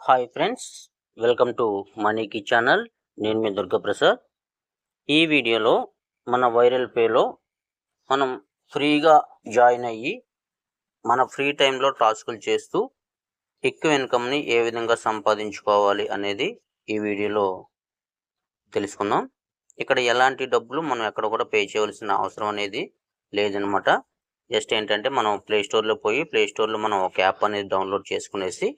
Hi friends, welcome to మనీకి channel. నేను మీ దుర్గాప్రసాద్. ఈ వీడియోలో మన వైరల్ పేలో మనం ఫ్రీగా జాయిన్ అయ్యి మన ఫ్రీ టైంలో టాస్కులు చేస్తూ ఎక్కువ ఇన్కమ్ని ఏ విధంగా సంపాదించుకోవాలి అనేది ఈ వీడియోలో తెలుసుకుందాం. ఇక్కడ ఎలాంటి డబ్బులు మనం ఎక్కడ కూడా పే చేయవలసిన అవసరం అనేది లేదనమాట. జస్ట్ ఏంటంటే మనం ప్లేస్టోర్లో పోయి ప్లేస్టోర్లో మనం ఒక యాప్ అనేది డౌన్లోడ్ చేసుకునేసి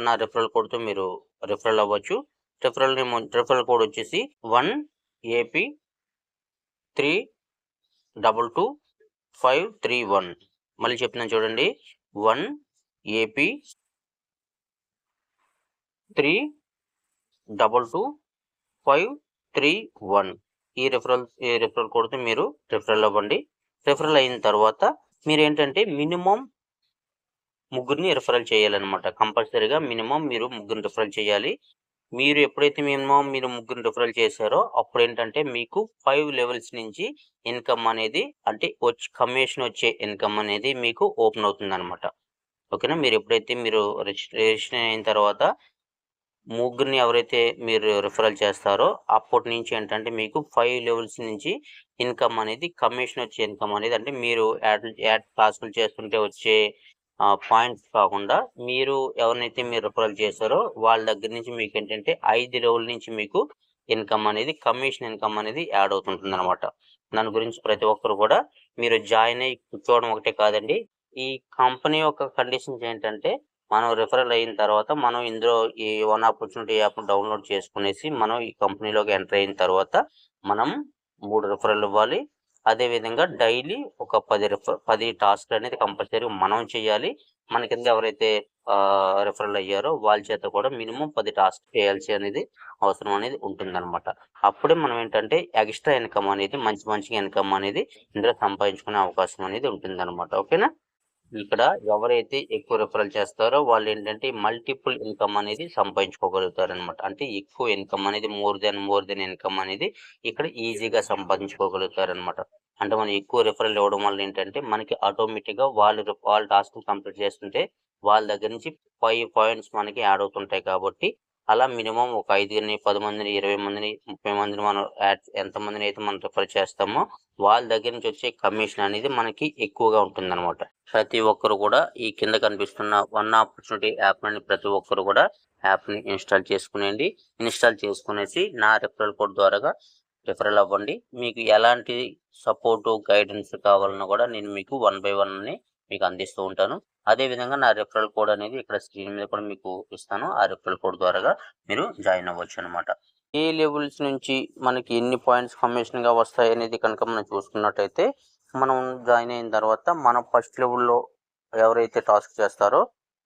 నా రిఫరల్ కోడ్తో మీరు రిఫరల్ అవ్వచ్చు. రిఫరల్ కోడ్ వచ్చేసి 1AP322531. మళ్ళీ చెప్తున్నాను చూడండి, 1AP322531. ఈ రిఫరల్ కోడ్తో మీరు రిఫరల్ అవ్వండి. రిఫరల్ అయిన తర్వాత మీరు ఏంటంటే మినిమం ముగ్గురిని రిఫరల్ చేయాలన్నమాట. కంపల్సరీగా మినిమం మీరు ముగ్గురిని రిఫరల్ చేయాలి. మీరు ఎప్పుడైతే మీరు ముగ్గురిని రిఫరల్ చేశారో అప్పుడు ఏంటంటే మీకు 5 లెవెల్స్ నుంచి ఇన్కమ్ అనేది, అంటే కమిషన్ వచ్చే ఇన్కమ్ అనేది మీకు ఓపెన్ అవుతుంది అనమాట. ఓకేనా. మీరు ఎప్పుడైతే రిజిస్ట్రేషన్ అయిన తర్వాత ముగ్గురిని ఎవరైతే మీరు రిఫరల్ చేస్తారో అప్పటి నుంచి ఏంటంటే మీకు 5 లెవెల్స్ నుంచి ఇన్కమ్ అనేది, కమిషన్ వచ్చే ఇన్కమ్ అనేది, అంటే మీరు యాడ్ టాస్కులు చేస్తుంటే వచ్చే పాయింట్స్ కాకుండా మీరు ఎవరినైతే మీరు రిఫరల్ చేశారో వాళ్ళ దగ్గర నుంచి మీకు ఏంటంటే 5 లెవెల్ నుంచి మీకు ఇన్కమ్ అనేది, కమిషన్ ఇన్కమ్ అనేది యాడ్ అవుతుంటుంది అనమాట. దాని గురించి ప్రతి ఒక్కరు కూడా మీరు జాయిన్ అయ్యి కూర్చోవడం ఒకటే కాదండి. ఈ కంపెనీ యొక్క కండిషన్స్ ఏంటంటే మనం రిఫరల్ అయిన తర్వాత మనం ఇందులో ఈ వన్ ఆపర్చునిటీ యాప్ డౌన్లోడ్ చేసుకునేసి మనం ఈ కంపెనీలోకి ఎంటర్ అయిన తర్వాత మనం 3 రిఫరల్ ఇవ్వాలి. అదేవిధంగా డైలీ ఒక 10 టాస్క్లు అనేది కంపల్సరీ మనం చేయాలి. మన కింద ఎవరైతే రిఫరల్ అయ్యారో వాళ్ళ చేత కూడా మినిమం 10 టాస్క్ చేయాల్సి అనేది అవసరం అనేది ఉంటుందన్నమాట. అప్పుడే మనం ఏంటంటే ఎక్స్ట్రా ఇన్కమ్ అనేది, మంచి ఇన్కమ్ అనేది ఇందులో సంపాదించుకునే అవకాశం అనేది ఉంటుందన్నమాట. ఓకేనా. ఇక్కడ ఎవరైతే ఎక్కువ రిఫరల్ చేస్తారో వాళ్ళు ఏంటంటే మల్టిపుల్ ఇన్కమ్ అనేది సంపాదించుకోగలుగుతారు అనమాట. అంటే ఎక్కువ ఇన్కమ్ అనేది మోర్ దెన్ ఇన్కమ్ అనేది ఇక్కడ ఈజీగా సంపాదించుకోగలుగుతారు అనమాట. అంటే మనం ఎక్కువ రిఫరల్ ఇవ్వడం వల్ల ఏంటంటే మనకి ఆటోమేటిక్గా వాళ్ళ టాస్క్ కంప్లీట్ చేస్తుంటే వాళ్ళ దగ్గర నుంచి 5 పాయింట్స్ మనకి యాడ్ అవుతుంటాయి. కాబట్టి అలా మినిమం ఒక 5ని, 10 మందిని, 20 మందిని, 30 మందిని మనం ఎంతమందిని అయితే మనం రిఫర్ చేస్తామో వాళ్ళ దగ్గర నుంచి వచ్చే కమిషన్ అనేది మనకి ఎక్కువగా ఉంటుందన్నమాట. ప్రతి ఒక్కరు కూడా ఈ కింద కనిపిస్తున్న వన్ ఆపర్చునిటీ యాప్ అని ప్రతి ఒక్కరు కూడా యాప్ని ఇన్స్టాల్ చేసుకునేసి నా రిఫరల్ కోడ్ ద్వారా రిఫరల్ అవ్వండి. మీకు ఎలాంటి సపోర్టు, గైడెన్స్ కావాలన్నా కూడా నేను మీకు 1 by 1 మీకు అందిస్తూ ఉంటాను. అదేవిధంగా నా రిఫరల్ కోడ్ అనేది ఇక్కడ స్క్రీన్ మీద కూడా మీకు ఇస్తాను. ఆ రిఫరల్ కోడ్ ద్వారా మీరు జాయిన్ అవ్వచ్చు అనమాట. ఏ లెవెల్స్ నుంచి మనకి ఎన్ని పాయింట్స్ కమిషన్గా వస్తాయి అనేది కనుక మనం చూసుకున్నట్టయితే, మనం జాయిన్ అయిన తర్వాత మనం ఫస్ట్ లెవెల్లో ఎవరైతే టాస్క్ చేస్తారో,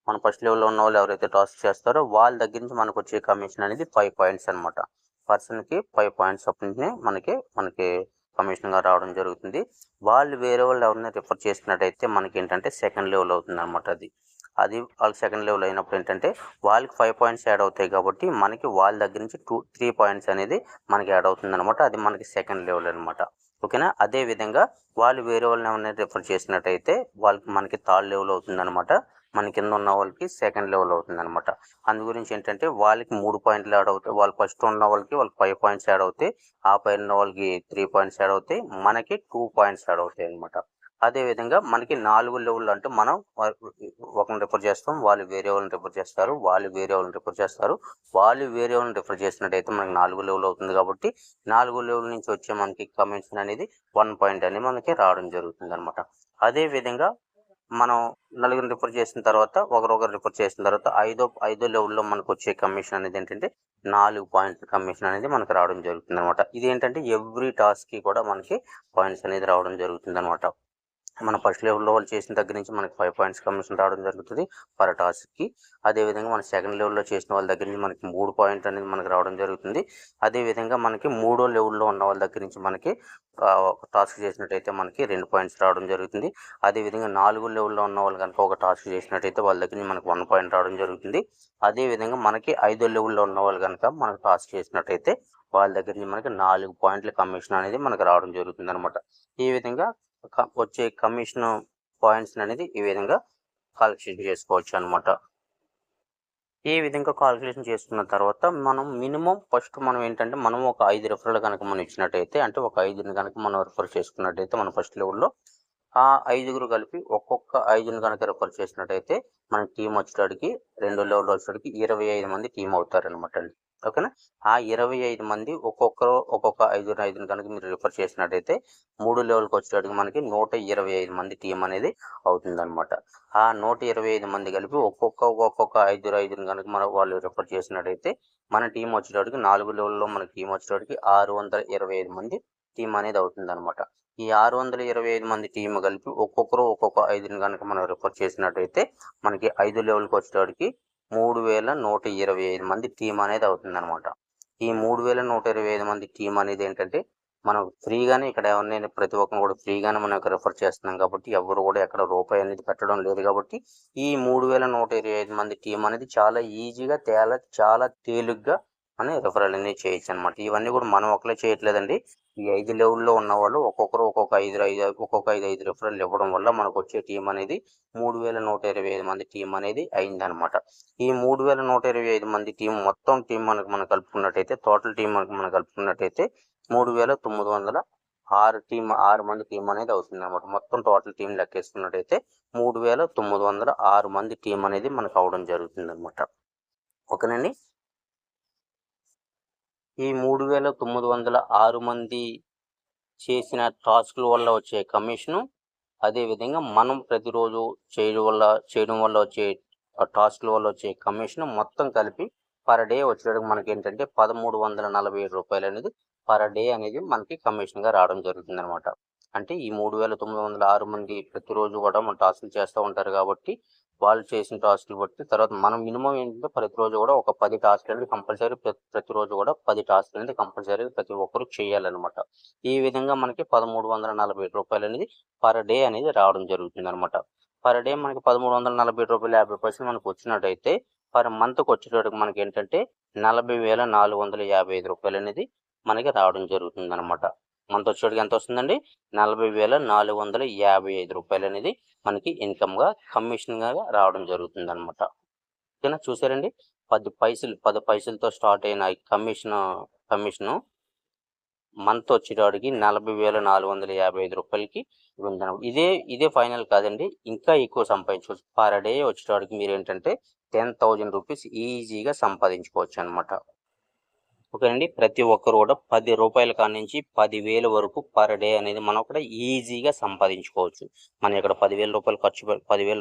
మన ఫస్ట్ లెవెల్లో ఉన్న వాళ్ళు ఎవరైతే టాస్క్ చేస్తారో వాళ్ళ దగ్గర నుంచి మనకు వచ్చే కమిషన్ అనేది 5 పాయింట్స్ అనమాట. పర్సన్కి 5 పాయింట్స్ అప్పటి మనకి కమిషన్గా రావడం జరుగుతుంది. వాళ్ళు వేరే వాళ్ళు ఎవరైనా రిఫర్ చేసినట్టయితే మనకి ఏంటంటే సెకండ్ లెవెల్ అవుతుంది అనమాట. అది వాళ్ళకి సెకండ్ లెవెల్ అయినప్పుడు ఏంటంటే వాళ్ళకి 5 పాయింట్స్ యాడ్ అవుతాయి. కాబట్టి మనకి వాళ్ళ దగ్గర నుంచి 3 పాయింట్స్ అనేది మనకి యాడ్ అవుతుంది అనమాట. అది మనకి సెకండ్ లెవెల్ అనమాట. ఓకేనా. అదేవిధంగా వాళ్ళు వేరే వాళ్ళని ఏమైనా రిఫర్ చేసినట్టయితే మనకి థర్డ్ లెవెల్ అవుతుంది అనమాట. మన కింద ఉన్న వాళ్ళకి సెకండ్ లెవెల్ అవుతుంది అనమాట. అందు గురించి ఏంటంటే వాళ్ళకి 3 పాయింట్లు యాడ్ అవుతాయి. వాళ్ళు ఫస్ట్ ఉన్న వాళ్ళకి 5 పాయింట్స్ యాడ్ అవుతాయి. ఆ పైన ఉన్న వాళ్ళకి 3 పాయింట్స్ యాడ్ అవుతాయి. మనకి 2 పాయింట్స్ యాడ్ అవుతాయి అనమాట. అదేవిధంగా మనకి 4 లెవెల్ అంటే మనం ఒకరిని రిఫర్ చేస్తాం, వాళ్ళు వేరే వాళ్ళని రిఫర్ చేస్తారు, వాళ్ళు వేరే వాళ్ళని రిఫర్ చేసినట్టయితే మనకి 4 లెవెల్ అవుతుంది. కాబట్టి 4 లెవెల్ నుంచి వచ్చే మనకి కమిషన్ అనేది 1 పాయింట్ అనేది మనకి రావడం జరుగుతుంది అనమాట. అదేవిధంగా మనం నలుగురిని రిఫర్ చేసిన తర్వాత ఒకరు రిఫర్ చేసిన తర్వాత ఐదో లెవెల్లో మనకు వచ్చే కమిషన్ అనేది ఏంటంటే 4 పాయింట్స్ కమిషన్ అనేది మనకు రావడం జరుగుతుంది అనమాట. ఇది ఏంటంటే ఎవ్రీ టాస్క్కి కూడా మనకి పాయింట్స్ అనేది రావడం జరుగుతుంది అనమాట. మన ఫస్ట్ లెవెల్లో వాళ్ళు చేసిన దగ్గర నుంచి మనకి 5 పాయింట్స్ కమిషన్ రావడం జరుగుతుంది పర్ టాస్క్కి. అదేవిధంగా మన సెకండ్ లెవెల్లో చేసిన వాళ్ళ దగ్గర నుంచి మనకి 3 పాయింట్ అనేది మనకి రావడం జరుగుతుంది. అదేవిధంగా మనకి 3వ లెవెల్లో ఉన్న వాళ్ళ దగ్గర నుంచి మనకి టాస్క్ చేసినట్టయితే మనకి 2 పాయింట్స్ రావడం జరుగుతుంది. అదేవిధంగా 4వ లెవెల్లో ఉన్న వాళ్ళు కనుక ఒక టాస్క్ చేసినట్టయితే వాళ్ళ దగ్గర నుంచి మనకి 1 పాయింట్ రావడం జరుగుతుంది. అదేవిధంగా మనకి 5వ లెవెల్లో ఉన్న వాళ్ళు కనుక మనకు టాస్క్ చేసినట్టయితే వాళ్ళ దగ్గర నుంచి మనకి 4 పాయింట్ల కమిషన్ అనేది మనకు రావడం జరుగుతుంది అనమాట. ఈ విధంగా వచ్చే కమిషన్ పాయింట్స్ అనేది ఈ విధంగా కలెక్షన్ చేసుకోవచ్చు అనమాట. ఈ విధంగా కాలిక్యులేషన్ చేసుకున్న తర్వాత మనం మినిమం ఫస్ట్ మనం ఏంటంటే మనం ఒక 5 రిఫరల్ కనుక మనం ఇచ్చినట్టయితే అంటే ఒక 5ని కనుక మనం రిఫర్ చేసుకున్నట్టయితే మన ఫస్ట్ లెవెల్లో ఆ 5గురు కలిపి ఒక్కొక్క 5ని కనుక రిఫర్ చేసినట్టయితే మన టీం వచ్చేటడికి 2 లెవెల్ వచ్చేటడికి 25 మంది టీం అవుతారనమాట అండి. ఓకేనా? ఆ 25 మంది ఒక్కొక్కరు ఒక్కొక్క 5ని కనుక మీరు రిఫర్ చేసినట్టయితే 3 లెవెల్కి వచ్చేటడికి మనకి 125 మంది టీం అనేది అవుతుందన్నమాట. ఆ 125 మంది కలిపి ఒక్కొక్క 5ని కనుక మన వాళ్ళు రిఫర్ చేసినట్టయితే మన టీం వచ్చేటడికి 4 లెవెల్లో మన టీం వచ్చేటడికి 625 మంది టీం అనేది అవుతుందన్నమాట. ఈ 625 మంది టీం కలిపి ఒక్కొక్కరు ఒక్కొక్క 5ని కనుక మనం రిఫర్ చేసినట్టయితే మనకి 5 లెవెల్కి వచ్చేటడికి 3125 మంది టీం అనేది అవుతుందన్నమాట. ఈ 3125 మంది టీం అనేది ఏంటంటే మనం ఫ్రీగానే ఇక్కడ ఎవరినైనా ప్రతి ఒక్కరిని కూడా ఫ్రీగానే మనం ఇక్కడ రిఫర్ చేస్తున్నాం కాబట్టి ఎవరు కూడా ఎక్కడ రూపాయి అనేది పెట్టడం లేదు కాబట్టి ఈ 3125 మంది టీం అనేది చాలా ఈజీగా చాలా తేలిగ్గా మనం రిఫరల్ అనేది చేయొచ్చు అనమాట. ఇవన్నీ కూడా మనం ఒకలే చేయట్లేదండి. ఈ 5 లెవెల్లో ఉన్నవాళ్ళు ఒక్కొక్కరు ఒక్కొక్క 5 రిఫరల్ ఇవ్వడం వల్ల మనకు వచ్చే టీం అనేది 3125 మంది టీం అనేది అయిందనమాట. ఈ 3125 మంది టీం మొత్తం టీం మనం కలుపుకున్నట్టయితే టోటల్ టీం మనం కలుపుకున్నట్టయితే 6 మంది టీం అనేది అవుతుందన్నమాట. మొత్తం టోటల్ టీం లెక్కేసుకున్నట్టయితే 3906 మంది టీం అనేది మనకు అవడం జరుగుతుందన్నమాట. ఓకేనండి? ఈ 3906 మంది చేసిన టాస్క్ల వల్ల వచ్చే కమిషను, అదేవిధంగా మనం ప్రతిరోజు చేయడం వల్ల వచ్చే టాస్క్ల వల్ల వచ్చే కమిషన్ మొత్తం కలిపి పర్ డే వచ్చేటప్పుడు మనకి ఏంటంటే 1347 రూపాయలు అనేది పర్ డే అనేది మనకి కమిషన్గా రావడం జరుగుతుంది అనమాట. అంటే ఈ 3906 మంది ప్రతిరోజు కూడా మన టాస్క్లు చేస్తూ ఉంటారు కాబట్టి వాళ్ళు చేసిన టాస్క్లు బట్టి తర్వాత మనం మినిమం ఏంటంటే ప్రతిరోజు కూడా ఒక 10 టాస్క్లు అనేది కంపల్సరీ ప్రతిరోజు కూడా 10 టాస్క్లు అనేది కంపల్సరీ ప్రతి ఒక్కరు చేయాలన్నమాట. ఈ విధంగా మనకి 1347 రూపాయలు అనేది పర్ డే అనేది రావడం జరుగుతుంది అనమాట. పర్ డే మనకి 1347 రూపాయలు 50% మనకు వచ్చినట్టయితే పర్ మంత్కి వచ్చేటప్పటికి మనకి ఏంటంటే 40,455 రూపాయలు అనేది మనకి రావడం జరుగుతుంది అనమాట. మంత్ వచ్చేటికి ఎంత వస్తుందండి? 40,455 రూపాయలు అనేది మనకి ఇన్కమ్గా కమిషన్గా రావడం జరుగుతుంది అనమాట. ఓకేనా? చూసారండి, 10 పైసలతో స్టార్ట్ అయిన కమిషను మంత్ వచ్చేటప్పటికి 40,455 రూపాయలకి ఉందన్నమాట. ఇదే ఫైనల్ కాదండి, ఇంకా ఎక్కువ సంపాదించుకోవచ్చు. పర్ డే వచ్చేటప్పటికి మీరు ఏంటంటే 10,000 రూపీస్ ఈజీగా సంపాదించుకోవచ్చు అనమాట. ఓకేనండి? ప్రతి ఒక్కరు కూడా 10 రూపాయల కాడి నుంచి 10,000 వరకు పర్ డే అనేది మనం కూడా ఈజీగా సంపాదించుకోవచ్చు. మనం ఇక్కడ 10,000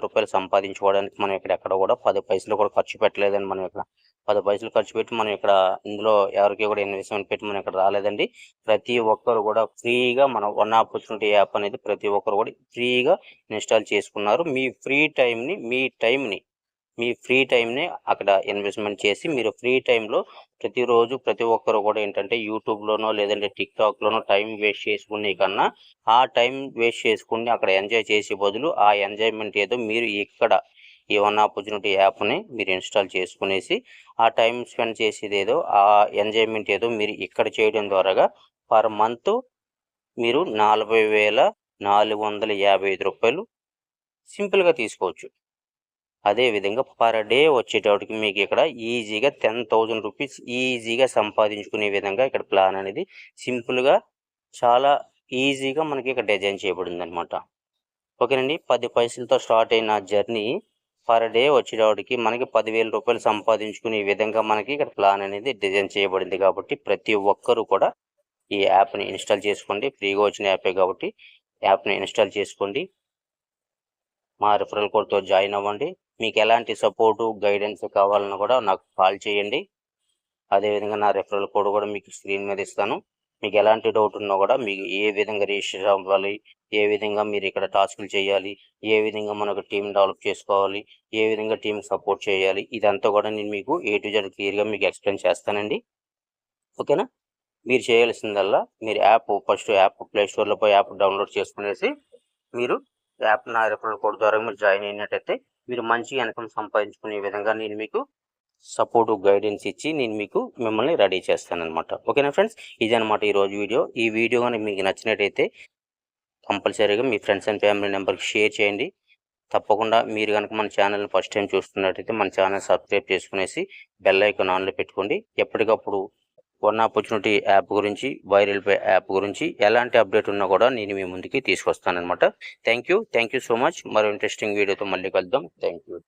రూపాయలు సంపాదించుకోవడానికి మనం ఎక్కడ కూడా 10 పైసలు కూడా ఖర్చు పెట్టలేదండి. మనం ఇక్కడ 10 పైసలు ఖర్చు పెట్టి మనం ఇక్కడ ఇందులో ఎవరికి కూడా ఇన్వెస్ట్మెంట్ పెట్టి మనం ఇక్కడ రాలేదండి. ప్రతి ఒక్కరు కూడా ఫ్రీగా మనం వన్ ఆపర్చునిటీ యాప్ అనేది ప్రతి ఒక్కరు కూడా ఫ్రీగా ఇన్స్టాల్ చేసుకున్నారు. మీ ఫ్రీ టైంని అక్కడ ఇన్వెస్ట్మెంట్ చేసి మీరు ఫ్రీ టైంలో ప్రతిరోజు ప్రతి ఒక్కరు కూడా ఏంటంటే యూట్యూబ్లోనో లేదంటే టిక్టాక్లోనో టైం వేస్ట్ చేసుకునే కన్నా ఆ టైం వేస్ట్ చేసుకుని అక్కడ ఎంజాయ్ చేసే బదులు ఆ ఎంజాయ్మెంట్ ఏదో మీరు ఇక్కడ ఈ వన్ ఆపర్చునిటీ యాప్ని మీరు ఇన్స్టాల్ చేసుకునేసి ఆ టైం స్పెండ్ చేసేది ఏదో ఆ ఎంజాయ్మెంట్ ఏదో మీరు ఇక్కడ చేయడం ద్వారా పర్ మంత్ మీరు 40,455 రూపాయలు సింపుల్గా తీసుకోవచ్చు. అదేవిధంగా పర్ డే వచ్చేటప్పటికి మీకు ఇక్కడ ఈజీగా 10,000 రూపీస్ ఈజీగా సంపాదించుకునే విధంగా ఇక్కడ ప్లాన్ అనేది సింపుల్గా చాలా ఈజీగా మనకి ఇక్కడ డిజైన్ చేయబడింది అనమాట. ఓకేనండి? 10 పైసలతో స్టార్ట్ అయిన జర్నీ పర్ డే వచ్చేటప్పటికి మనకి 10,000 రూపాయలు సంపాదించుకునే విధంగా మనకి ఇక్కడ ప్లాన్ అనేది డిజైన్ చేయబడింది కాబట్టి ప్రతి ఒక్కరూ కూడా ఈ యాప్ని ఇన్స్టాల్ చేసుకోండి. ఫ్రీగా వచ్చిన యాపే కాబట్టి యాప్ని ఇన్స్టాల్ చేసుకోండి. మా రిఫరల్ కోడ్తో జాయిన్ అవ్వండి. మీకు ఎలాంటి సపోర్టు గైడెన్స్ కావాలన్నా కూడా నాకు కాల్ చేయండి. అదేవిధంగా నా రిఫరల్ కోడ్ కూడా మీకు స్క్రీన్ మీద ఇస్తాను. మీకు ఎలాంటి డౌట్ ఉన్నా కూడా మీకు ఏ విధంగా రిజిస్టర్ అవ్వాలి, ఏ విధంగా మీరు ఇక్కడ టాస్కులు చేయాలి, ఏ విధంగా మనకు టీం డెవలప్ చేసుకోవాలి, ఏ విధంగా టీంకి సపోర్ట్ చేయాలి, ఇదంతా కూడా నేను మీకు A to Z క్లియర్గా మీకు ఎక్స్ప్లెయిన్ చేస్తానండి. ఓకేనా? మీరు చేయాల్సిందల్లా మీరు ఫస్ట్ ప్లే స్టోర్లో పోయి యాప్ డౌన్లోడ్ చేసుకునేసి మీరు యాప్ నా రిఫరల్ కోడ్ ద్వారా మీరు జాయిన్ అయినట్టయితే మీరు మంచి ఇన్కమ్ సంపాదించుకునే విధంగా నేను మీకు సపోర్టు గైడెన్స్ ఇచ్చి నేను మిమ్మల్ని రెడీ చేస్తానన్నమాట. ఓకేనా ఫ్రెండ్స్? ఇదనమాట ఈరోజు వీడియో. ఈ వీడియో కానీ మీకు నచ్చినట్టయితే కంపల్సరీగా మీ ఫ్రెండ్స్ అండ్ ఫ్యామిలీ మెంబర్కి షేర్ చేయండి. తప్పకుండా మీరు కనుక మన ఛానల్ని ఫస్ట్ టైం చూస్తున్నట్టయితే మన ఛానల్ సబ్స్క్రైబ్ చేసుకునేసి బెల్ ఐకాన్ ఆన్లో పెట్టుకోండి. ఎప్పటికప్పుడు వన్ ఆపర్చునిటీ యాప్ గురించి, వైరల్ పే యాప్ గురించి ఎలాంటి అప్డేట్ ఉన్నా కూడా నేను మీ ముందుకి తీసుకొస్తానన్నమాట. Thank you so much. మరో ఇంట్రెస్టింగ్ వీడియోతో మళ్ళీ కలుద్దాం. Thank you.